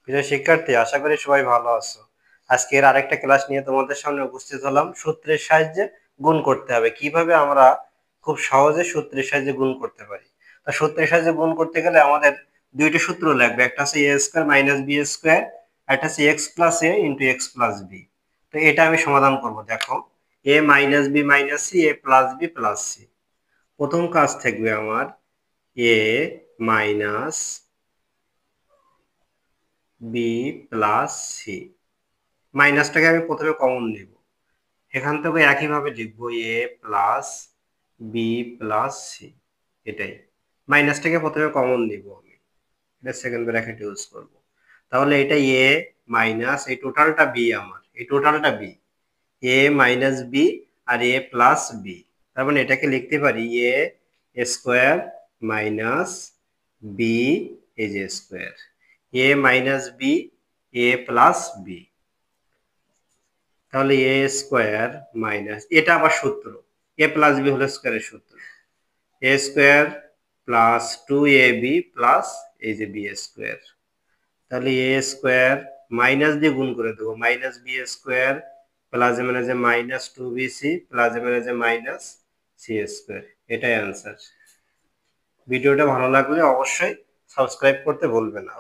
প্রিয় শিক্ষার্থী, আশা করি সবাই ভালো আছো। আজকের আরেকটা ক্লাস নিয়ে তোমাদের সামনে উপস্থিত হলাম। সূত্রের সাহায্যে গুণ করতে হবে, কিভাবে আমরা খুব সহজে সূত্রের সাহায্যে গুণ করতে পারি। তা সূত্রের সাহায্যে গুণ করতে গেলে আমাদের দুইটি সূত্র লাগবে, একটা হচ্ছে এ স্কোয়ার মাইনাস বি স্কোয়ার, একটা হচ্ছে এক্স প্লাস এ ইন্টু এক্স প্লাস বি। তো এটা আমি সমাধান করব। দেখো, এ মাইনাস বি মাইনাস সি, এ প্লাস বি প্লাস সি। প্রথম কাজ থাকবে আমার এ মাইনাস বি প্লাস সি। মাইনাসটাকে আমি প্রথমে কমন নিব, এখান থেকে একইভাবে লিখবো এ প্লাস বি প্লাস সি। এটাই, মাইনাসটাকে প্রথমে কমন নিব আমি, এটা সেকেন্ড ব্র্যাকেট ইউজ করব। তাহলে এটা এ মাইনাস এই টোটালটা বি, আমার এই টোটালটা বি, এ মাইনাস বি আর এ প্লাস বি। তার মানে এটাকে লিখতে পারি এ স্কোয়ার মাইনাস বি এই যে square, A minus B A plus B. তাহলে এ স্কোয়ার মাইনাস, এটা আবার সূত্র, এ প্লাস বি হোল স্কোয়ারের সূত্র, এ square plus two A B plus এই যে বি স্কোয়ার। তাহলে এ স্কোয়ার মাইনাস দিয়ে গুণ করে দেবো, minus b square plus a মানে যে minus two b c plus a মানে যে মাইনাস সি স্কোয়ার। এটাই অ্যান্সার। ভিডিওটা ভালো লাগলে অবশ্যই সাবস্ক্রাইব করতে ভুলবে না।